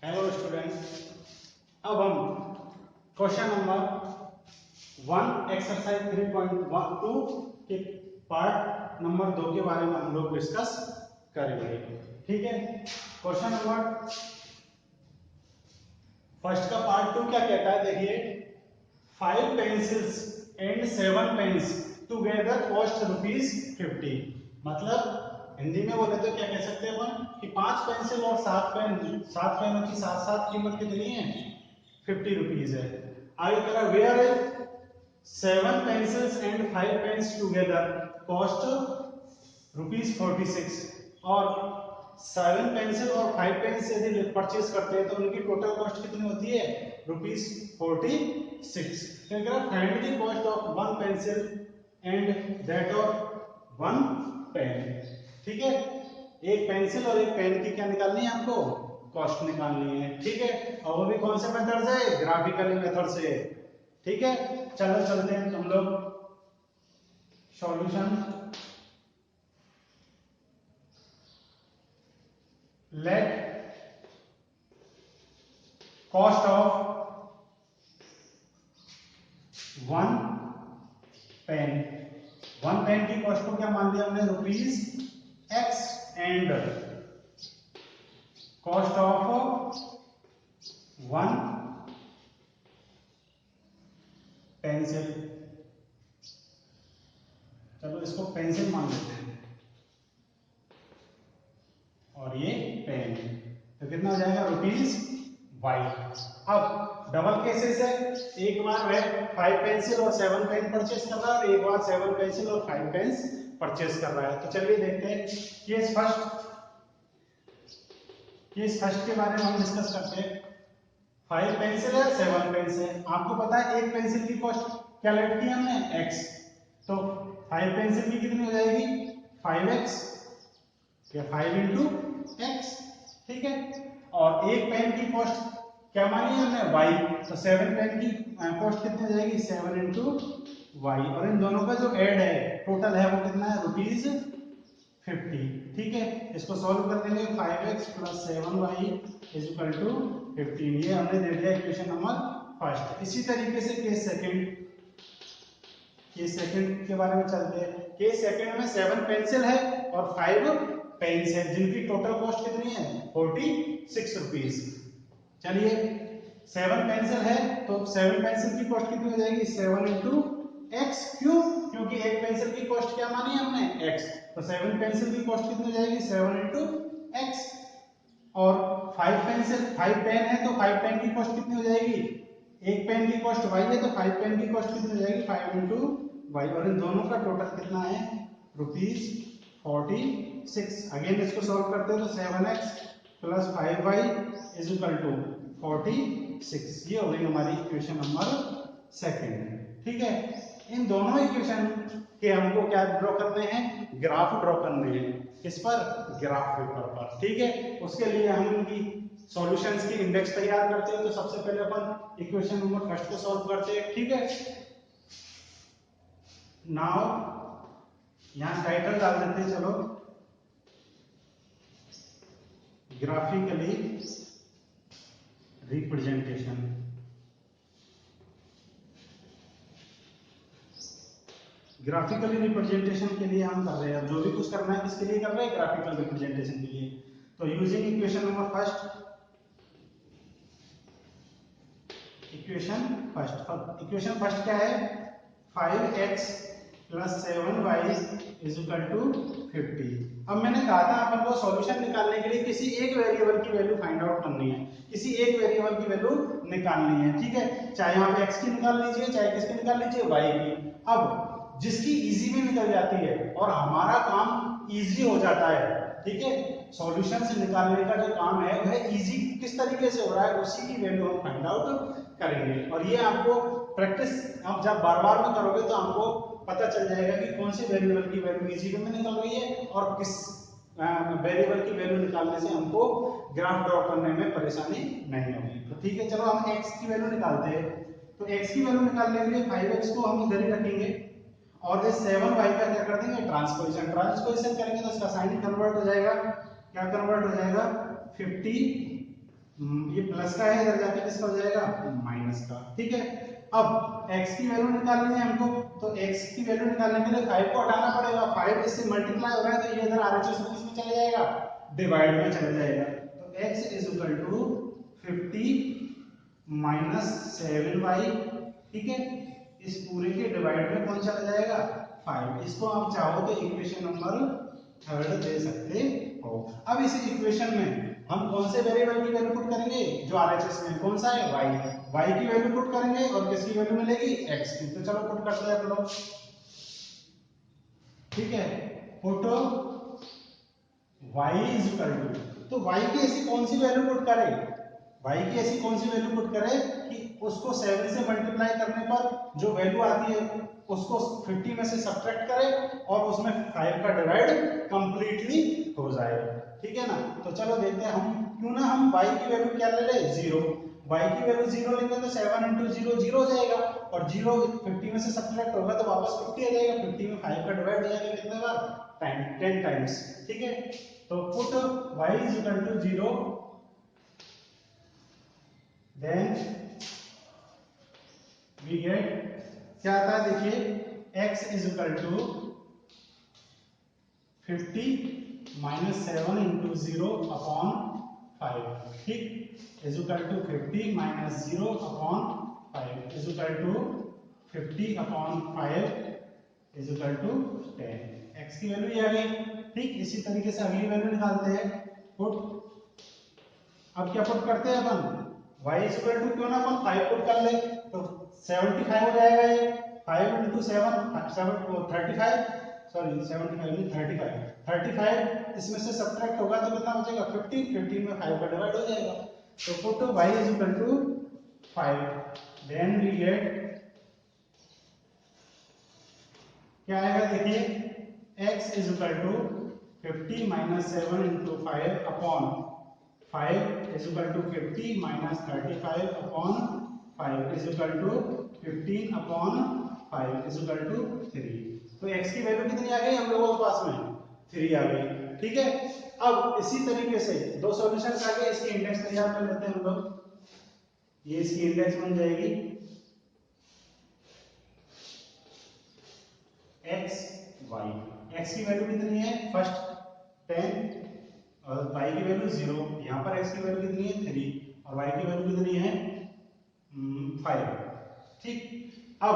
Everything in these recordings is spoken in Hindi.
हेलो स्टूडेंट, अब हम क्वेश्चन नंबर 1 एक्सरसाइज 3.12 के पार्ट नंबर 2 के बारे में हम लोग डिस्कस करेंगे। ठीक है, क्वेश्चन नंबर फर्स्ट का पार्ट 2 क्या कहता है, देखिए 5 pencils and 7 pens together cost ₹50। मतलब हिंदी में बोले तो क्या कह सकते हैं अपन कि 5 पेंसिल और 7 पेनों की साथ साथ कीमत कितनी है, ₹50 है। आगे कह रहा where is 7 pencils and 5 pens together cost ₹46 और 7 पेंसिल और 5 पेन्स यदि परचेज करते हैं तो उनकी टोटल कॉस्ट कितनी होती है, ₹46। क्या कह रहा find the cost of 1 pencil and that of 1 pen. ठीक है, एक पेंसिल और एक पेन की क्या निकालनी है, आपको कॉस्ट निकालनी है। ठीक है, और वो भी कौन से मेथड से, ग्राफिकली मेथड से। ठीक है, चलो चलते हैं हम लोग solution. Let cost of 1 pen की कॉस्ट को क्या मान लिया हमने, ₹X and cost of 1 pencil. चलो इसको पेंसिल मान लेते हैं और ये पेन, तो कितना हो जाएगा, ₹Y। अब डबल केसेस है, एक बार वह 5 पेंसिल और 7 पेन परचेस कर रहा है और एक बार 7 पेंसिल और 5 पेन्स परचेस कर रहा है। तो चलिए देखते हैं केस फर्स्ट के बारे में हम डिस्कस करते हैं। 5 पेंसिल है, 7 पेन्स है। आपको पता है एक पेंसिल की कॉस्ट क्या लेट की हमने, X, तो 5 पेंसिल की कितनी हो जाएगी, 5X या 5 इंटू X। ठीक है, और एक पेन की कॉस्ट क्या मानी हमने, Y, तो 7 पेन की कॉस्ट कितनी हो जाएगी, 7 इंटू Y, और इन दोनों का जो ऐड है टोटल है वो कितना है, ₹50। ठीक है, इसको सॉल्व कर देंगे, 5X + 7Y = 15। ये हमने दे दिया इक्वेशन नंबर फर्स्ट। इसी तरीके से केस सेकंड के बारे में चलते हैं। केस सेकंड में 7 पेंसिल है और 5 पेन्स है जिनकी टोटल कॉस्ट कितनी है, ₹46। चलिए 7 पेंसिल है तो 7 पेंसिल की कॉस्ट कितनी हो जाएगी, 7 इंटू X। क्यों, क्योंकि एक पेंसिल की कॉस्ट क्या मानी हमने, X, तो 7 पेंसिल की कॉस्ट कितनी हो जाएगी, 7 इंटू X। और 5 पेन है तो 5 पेन की कॉस्ट कितनी हो जाएगी, एक पेन की कॉस्ट Y है तो 5 पेन की कॉस्ट कितनी हो जाएगी, 5 इंटू Y, और इन दोनों का टोटल कितना है, ₹46। अगेन इसको सॉल्व करते हैं तो 7X + 5Y = 46। ये हो गई हमारी इक्वेशन नंबर सेकंड। ठीक है, इन दोनों इक्वेशन के हमको क्या ड्रॉ करने हैं, ग्राफ ड्रॉ करने हैं। किस पर, ग्राफ पेपर पर। ठीक है, उसके लिए हम इनकी सॉल्यूशंस की इंडेक्स तैयार करते हैं। तो सबसे पहले अपन इक्वेशन नंबर फर्स्ट को सॉल्व करते हैं। ठीक है, नाउ यहां टाइटल डाल देते हैं, चलो ग्राफिकली रिप्रेजेंटेशन। ग्राफिकली रिप्रेजेंटेशन के लिए हम कर रहे हैं, जो भी कुछ करना है किसके लिए कर रहे हैं, ग्राफिकल रिप्रेजेंटेशन के लिए। तो using equation number first, equation first क्या है, 5X + 7Y = 50। अब मैंने कहा था अपन को सॉल्यूशन निकालने के लिए किसी एक वेरिएबल की वैल्यू फाइंड आउट करनी है, किसी एक वेरिएबल की वैल्यू निकालनी है। ठीक है, चाहे यहाँ पे x की निकाल लीजिए, चाहे किसकी निकाल लीजिए, y की। अब जिसकी इजी में निकल जाती है और हमारा काम इजी हो जाता है। ठीक है, सॉल्यूशन से निकालने का जो काम है वह इजी किस तरीके से हो रहा है, उसी की वैल्यू हम फाइंड आउट करेंगे। और ये आपको प्रैक्टिस आप जब बार बार में करोगे तो आपको पता चल जाएगा कि कौन सी वेरिएबल की वैल्यू इजी में निकल रही है और किस वेरिएबल की वैल्यू निकालने से हमको ग्राफ ड्रॉ करने में परेशानी नहीं होगी। तो ठीक है, चलो हम x की वैल्यू निकालते हैं। तो x की वैल्यू निकालने के लिए 5x को हम इधर ही रखेंगे और इस 7y का क्या कर देंगे, ट्रांसपोजिशन करेंगे तो इसका साइन कन्वर्ट हो जाएगा, क्या कन्वर्ट हो जाएगा, 50 ये प्लस का है, इधर जाके किसका हो जाएगा, माइनस का। ठीक है, अब x की वैल्यू निकालनी है हमको, तो x की वैल्यू निकालने के लिए 5 को हटाना पड़ेगा। 5 इससे मल्टीप्लाई हो रहा है तो ये इधर RHS में किसमें चला जाएगा, डिवाइड में चला जाएगा। तो x is equal to 50 minus 7y। ठीक है, इस पूरे के डिवाइड में कौन चला जाएगा, 5। इसको आप चाहो तो इक्वेशन नंबर 3 दे सकते हो। अब इस इक्वेशन में हम कौन से वेरिएबल की वैल्यू पुट करेंगे, जो RHS में कौन सा है, y की वैल्यू पुट करेंगे और किसकी वैल्यू मिलेगी, x की। तो चलो पुट करते हैं हम लोग। ठीक है, put y is equal to, तो y की ऐसी कौन सी वैल्यू पुट करें, y की ऐसी कौन सी वैल्यू पुट करें कि उसको 7 से मल्टीप्लाई करने पर जो वैल्यू आती है उसको 50 में से सब्ट्रैक्ट करें और उसमें 5 का डिवाइड कंप्लीटली हो जाए। ठीक है ना, तो चलो देखते हैं हम, क्यों ना हम y की वैल्यू क्या ले ले, 0। y की वैल्यू 0 लेंगे तो 7 into 0 0 हो जाएगा, और 0 50 में से सब्ट्रैक्ट होगा तो वापस 50 आ जाएगा। 50 में 5 का डिवाइड हो जाएगा कितने बार, 10 टाइम्स। ठीक है, तो put y is equal to 0, then we get क्या आता है, देखिए x is equal to 50 minus 7 into 0 upon 5। ठीक, is equal to 50 minus 0 upon 5 is equal to 50 upon 5 is equal to 10। x की वैल्यू ये आ गई। ठीक, इसी तरीके से अगली वैल्यू निकालते हैं, पुट। अब क्या पुट करते हैं अपन, y इज इक्वल टू, क्यों ना अपन 5 पुट कर ले, तो 75 हो जाएगा ये। 5 into 7 35, सॉरी 75 नहीं 35 इसमें से सब्ट्रैक्ट होगा तो कितना बचेगा, 15 में 5 का डिवाइड हो जाएगा। तो put y is equal to 5, then we get क्या आएगा, देखिए x is equal to 50 minus 7 into 5 upon 5 is equal to 50 minus 35 upon 5 is equal to 15 upon 5 is equal to 3। तो x की वैल्यू कितनी आ गई हम लोगों के पास में, 3 आ गई। ठीक है, अब इसी तरीके से दो सॉल्यूशंस आ गए, इसकी इंडेक्स तैयार कर लेते हैं हम लोग। ये इसकी इंडेक्स बन जाएगी x y। x की वैल्यू कितनी है, फर्स्ट 10 और y की वैल्यू 0। यहाँ पर x की वैल्यू कितनी है, 3, और y की वैल्यू कितनी है, 5। ठीक, अब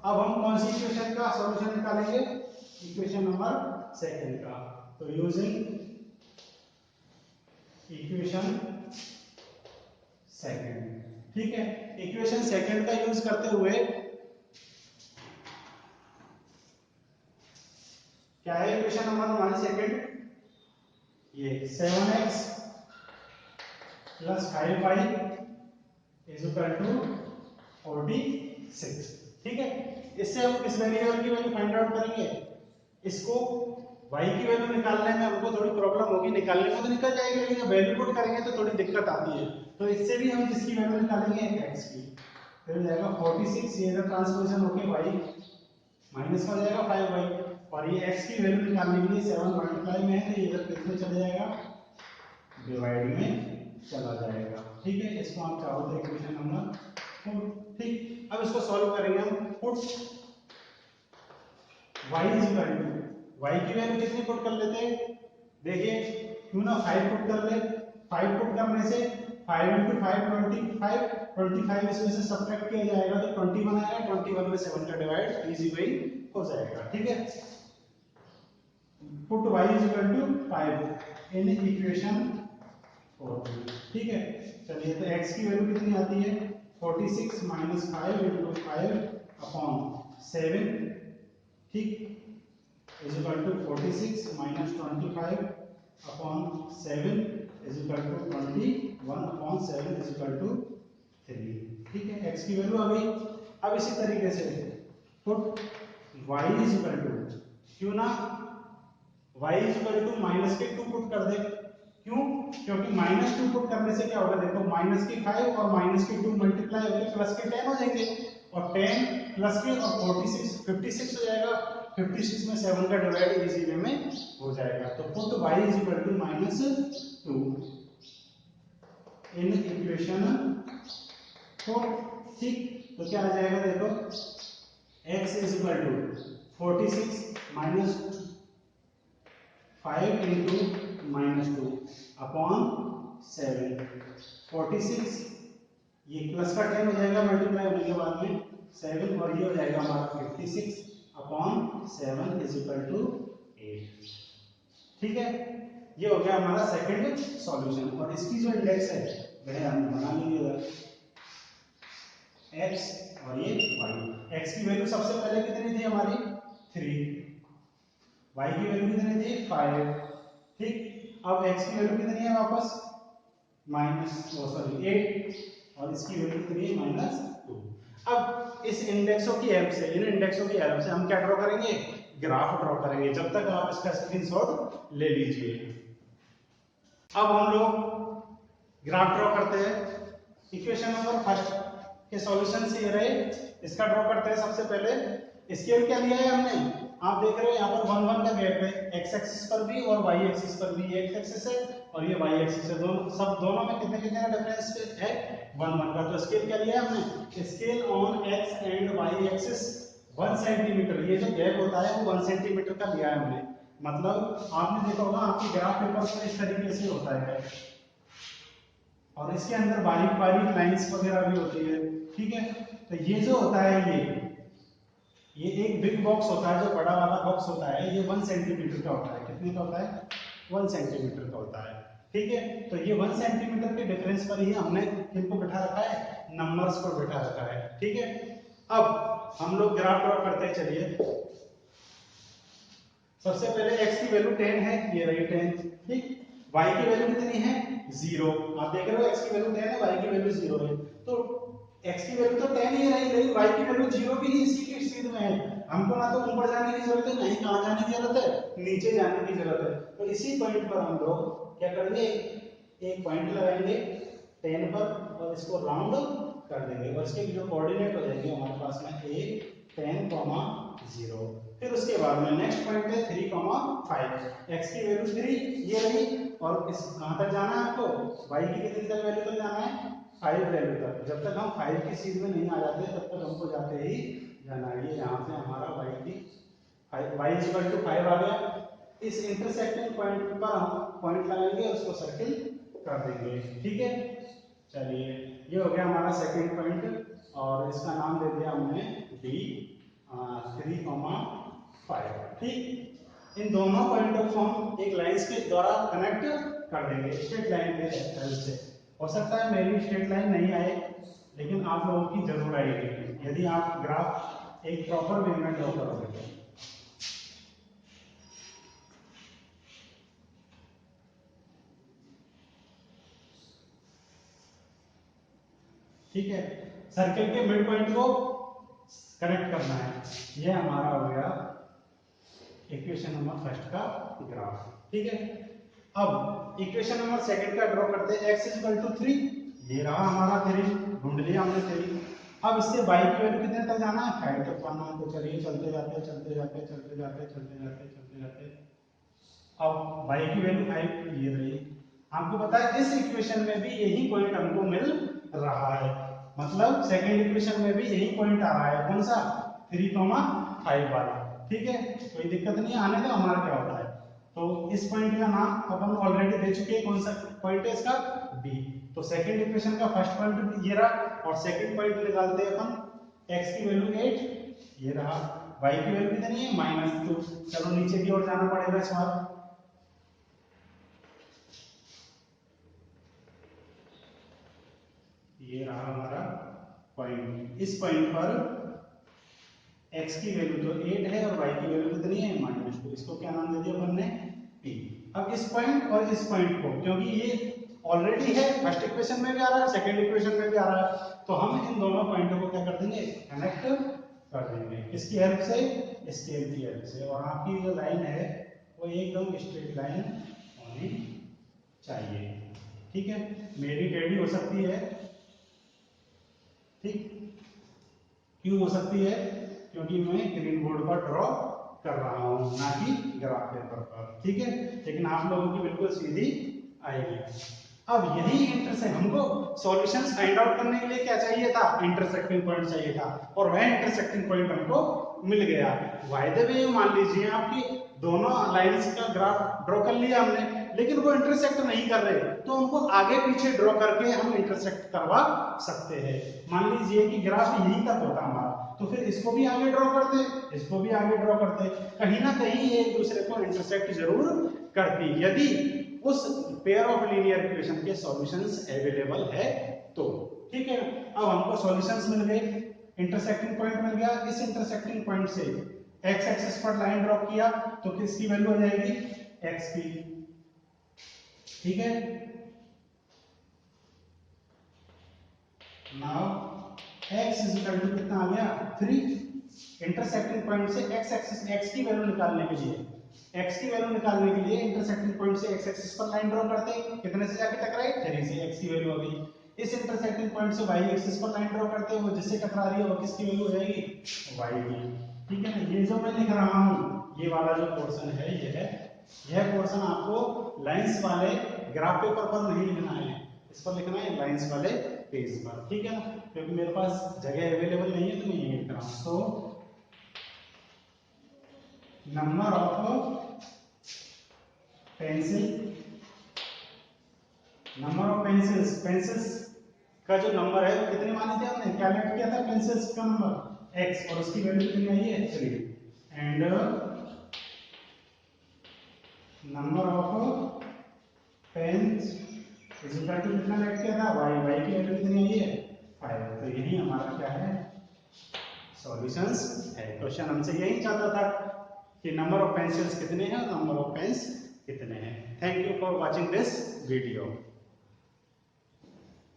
हम कौन सी इक्वेशन का सॉल्यूशन निकालेंगे, इक्वेशन नंबर 2 का। तो यूजिंग इक्वेशन 2, ठीक है, इक्वेशन 2 का यूज करते हुए क्या है इक्वेशन नंबर हमारी 2, ये 7x plus 5y is equal to 46। ठीक है, इससे हम किस वेरिएबल की वैल्यू फाइंड आउट करेंगे, इसको y की वैल्यू निकालने में हमको थोड़ी प्रॉब्लम होगी, निकालने में तो निकल जाएगी लेकिन जब वैल्यू पुट करेंगे तो थोड़ी दिक्कत आती है। तो इससे भी हम जिसकी वैल्यू निकालेंगे x की, फिर हो जाएगा 46, ये इधर ट्रांसपोजिशन होके y माइनस हो जाएगा 5y, और ये x की वैल्यू निकालने के लिए 7 मल्टीप्लाई में है तो ये इधर कितने चले जाएगा, डिवाइड में चला जाएगा। ठीक है, इसको आप चाहो तो इक्वेशन नंबर 4। ठीक, अब इसको सॉल्व करेंगे हम। Put y is equal to, y की वैल्यू कितनी पुट कर लेते हैं, देखिए क्यों ना 5 पुट कर ले। 5 पुट करने से 5 into 5 25 इसमें से सब्ट्रैक्ट किया जाएगा तो 21 आएगा। 21 में 7 का डिवाइड इजी वे हो जाएगा। ठीक है, put y is equal to 5 in equation 4। ठीक है, चलिए तो x की वैल्यू कितनी आती है, 46 माइनस 5 इंटू 5 अपॉन 7। ठीक, is equal to 46 minus 25 upon 7 is equal to 21 upon 7 is equal to 3। ठीक है, x की वैल्यू आ गई। अब इसी तरीके से put y is equal to, क्यों ना y is equal to minus के 2 पुट कर दे। क्यों, क्योंकि माइनस 2 पुट करने से क्या होगा, देखो माइनस के 5 और माइनस के 2 मल्टीप्लाई होकर प्लस के 10 हो जाएंगे, और 10 प्लस के और 56 हो जाएगा। 56 में 7 का डिवाइड इजी वे में हो जाएगा। तो put y is equal to -2। In equation 4। ठीक, तो क्या आ जाएगा देखो, x इज इक्वल टू 46 माइनस 5 इंटू -2 अपॉन 7। 46 ये प्लस का 10 हो जाएगा मल्टीप्लाई होने के बाद में 7, और ये हो जाएगा हमारा 56 अपॉन 7 इज इक्वल टू 8। ठीक है, ये हो गया हमारा सेकंड सॉल्यूशन। और इसकी जो इंडेक्स है वह हम बना लीजिएगा, x और ये y। x की वैल्यू सबसे पहले कितनी थी हमारी 3, y की वैल्यू कितनी थी 5। ठीक, अब x की वैल्यू कितनी है वापस -8, और इसकी वैल्यू कितनी है -2। अब इस इंडेक्सों की हेल्प से, इन इंडेक्सों की हेल्प से हम क्या ड्रॉ करेंगे, ग्राफ ड्रॉ करेंगे। जब तक आप इसका स्क्रीनशॉट ले लीजिए। अब हम लोग ग्राफ ड्रॉ करते हैं। इक्वेशन नंबर फर्स्ट के सॉल्यूशन से ये रहे, इसका ड्रॉ करते हैं। सबसे पहले स्केल क्या लिया है हमने, आप देख रहे हो यहाँ पर 1 1 का गैप है, x एक्सिस पर भी और y एक्सिस पर भी। ये x एक्सिस है और ये y एक्सिस है, दोनों में कितने कितने का डिफरेंस है 1 1 का। तो स्केल क्या लिया है हमने, scale on x and y axis 1 centimetre. ये जो गैप होता है वो 1 सेंटीमीटर का लिया है हमने। मतलब आपने देखा होगा आपकी ग्राफ पेपर पर इस तरीके से होता है, और इसके अंदर बारीक बारीक लाइंस वगैरह भी होती है। ठीक है, तो ये जो होता है ये एक बिग बॉक्स होता है, जो बड़ा वाला बॉक्स होता है ये 1 सेंटीमीटर का होता है। कितने का होता है, 1 सेंटीमीटर का होता है। ठीक है, तो ये 1 सेंटीमीटर के डिफरेंस पर ही हमने किनको बैठा रखा है, नंबर्स को बैठा रखा है। ठीक है, अब हम लोग ग्राफ ड्रॉ करते हैं। चलिए, सबसे पहले x की वैल्यू 10 है, ये रही 10। ठीक, y की वैल्यू कितनी है 0। आप देख रहे हो x की वैल्यू 10 है, y की वैल्यू 0 है। तो x की वैल्यू तो 10 ही रही, लेकिन y की वैल्यू 0 भी ही इसी की स्थिति में है। हमको ना तो ऊपर जाने की जरूरत है, नहीं कहां जाने की जरूरत है, नीचे जाने की जरूरत है। तो इसी पॉइंट पर हम लोग क्या करेंगे, एक पॉइंट लगाएंगे 10 पर और इसको राउंड कर देंगे, और इसके जो कोऑर्डिनेट हो जाएंगे हमारे पास में a 10, 0। फिर उसके बाद में नेक्स्ट पॉइंट है 3, 5। x की वैल्यू 3 ये रही, और इस कहां तक जाना है आपको, y की कितनी तक वैल्यू तक जाना है, 5 वैल्यू तक। जब तक हम 5 की सीध में नहीं आ जाते तब तक हमको जाते ही जाना है। ये यहाँ से हमारा y की y इक्वल टू 5 आ गया। इस इंटरसेक्टिंग पॉइंट पर हम पॉइंट लगाएंगे और उसको सर्किल कर देंगे। ठीक है, चलिए ये हो गया हमारा सेकंड पॉइंट, और इसका नाम दे दिया हमने D 3, 5। ठीक, इन दोनों पॉइंटों को हम एक लाइंस के द्वारा कनेक्ट कर देंगे स्ट्रेट लाइन के हेल्प से। हो सकता है मेरी स्ट्रेट लाइन नहीं आए, लेकिन आप लोगों की जरूर आएगी यदि आप ग्राफ एक प्रॉपर वे में ड्रॉ करोगे तो। ठीक है, सर्कल के मिड पॉइंट को कनेक्ट करना है। यह हमारा हो गया इक्वेशन नंबर फर्स्ट का ग्राफ। ठीक है, अब इक्वेशन नंबर सेकंड का ड्रॉ करते हैं। x इक्वल टू 3, ये रहा हमारा 3, ढूंढ लिया हमने 3। अब इससे y की वैल्यू कितने तक जाना है, 5 तक जाना है। तो चलिए चलते जाते चलते जाते चलते जाते चलते जाते चलते जाते, अब y की वैल्यू 5 ये रही। आपको पता है इस इक्वेशन में भी यही पॉइंट हमको मिल रहा है, मतलब सेकंड इक्वेशन में भी यही पॉइंट आ रहा है। कौन सा, 3, 5 वाला। ठीक है, कोई दिक्कत नहीं है, आने दो, हमारा क्या होता है। तो इस पॉइंट का नाम अपन ऑलरेडी दे चुके हैं, कौन सा पॉइंट है इसका, B। तो सेकंड इक्वेशन का फर्स्ट पॉइंट ये रहा, और सेकंड पॉइंट निकालते हैं अपन। x की वैल्यू 8 ये रहा, y की वैल्यू कितनी है -2। चलो नीचे की ओर जाना पड़ेगा इस बार। ये रहा हमारा पॉइंट। इस पॉइंट पर x की वैल्यू तो 8 है और y की वैल्यू कितनी है -2। इसको क्या नाम दे दिया अपन ने, P। अब इस पॉइंट और इस पॉइंट को, क्योंकि ये ऑलरेडी है, फर्स्ट इक्वेशन में भी आ रहा है, सेकंड इक्वेशन में भी आ रहा है, तो हम इन दोनों पॉइंटों को क्या कर देंगे, कनेक्ट कर देंगे। किसकी हेल्प से, स्केल की हेल्प से। और आपकी जो लाइन है वो एकदम स्ट्रेट लाइन होनी चाहिए। ठीक है, मेरी टेढ़ी हो सकती है, ठीक, क्यों हो सकती है, क्योंकि मैं ग्रीन बोर्ड पर ड्रॉ कर रहा हूं, ना कि ग्राफ पेपर पर। ठीक है, लेकिन आप लोगों की बिल्कुल सीधी आएगी। अब यही इंटरसेक्ट हमको सॉल्यूशंस फाइंड आउट करने के लिए क्या चाहिए था, इंटरसेक्टिंग पॉइंट चाहिए था, और वह इंटरसेक्टिंग पॉइंट हमको मिल गया। बाय द वे मान लीजिए आपकी दोनों लाइंस का ग्राफ ड्रॉ कर लिया हमने, लेकिन वो इंटरसेक्ट नहीं कर रहे, तो हमको आगे पीछे ड्रॉ करके हम इंटरसेक्ट करवा सकते हैं। मान लीजिए कि ग्राफ यहीं तक होता हमारा, तो फिर इसको भी आगे ड्रॉ करते, इसको भी आगे ड्रॉ करते, कहीं ना कहीं एक दूसरे को इंटरसेक्ट जरूर करती, यदि उस पेयर ऑफ लीनियर इक्वेशन के सॉल्यूशंस अवेलेबल है तो। ठीक है, अब हमको सॉल्यूशंस मिल गए, इंटरसेक्टिंग पॉइंट मिल गया। इस इंटरसेक्टिंग पॉइंट से एक्स एक्सिस पर लाइन ड्रॉ किया तो किसकी वैल्यू आ जाएगी, एक्स की। ठीक है, now x is equal to कितना आ गया 3। इंटरसेक्टिंग पॉइंट से x एक्सिस x की वैल्यू निकालने के लिए, x की वैल्यू निकालने के लिए इंटरसेक्टिंग पॉइंट से x एक्सिस पर लाइन ड्रॉ करते हैं, कितने से जाके टकराई, 3 से, x की वैल्यू आ गई। इस इंटरसेक्टिंग पॉइंट से y एक्सिस पर लाइन ड्रॉ करते हैं, वो जिससे टकरा रही है वो किसकी वैल्यू हो जाएगी, y की। ठीक है ना, ये जो मैं लिख रहा हूं ये वाला जो पोर्शन है यह पोर्शन आपको लाइंस वाले ग्राफ पेपर पर नहीं लिखना है, इस पर लिखना है लाइंस वाले पेज पर। ठीक है ना, क्योंकि मेरे पास जगह अवेलेबल नहीं है तो मैं यही लिख रहा हूं। सो नंबर ऑफ पेंसिल्स का जो नंबर है वो कितने माने थे हमने, क्या लेट किया था पेंसिल्स का नंबर x, और उसकी वैल्यू कितनी आई है 3, and number of pens is equal to कितना लेट किया था y, y की वैल्यू कितनी आई है 5। तो यही हमारा क्या है, सॉल्यूशंस है। क्वेश्चन हमसे यही चाहता था कि नंबर ऑफ पेंसिल्स कितने हैं और नंबर ऑफ पेन्स कितने हैं। Thank you for watching this video.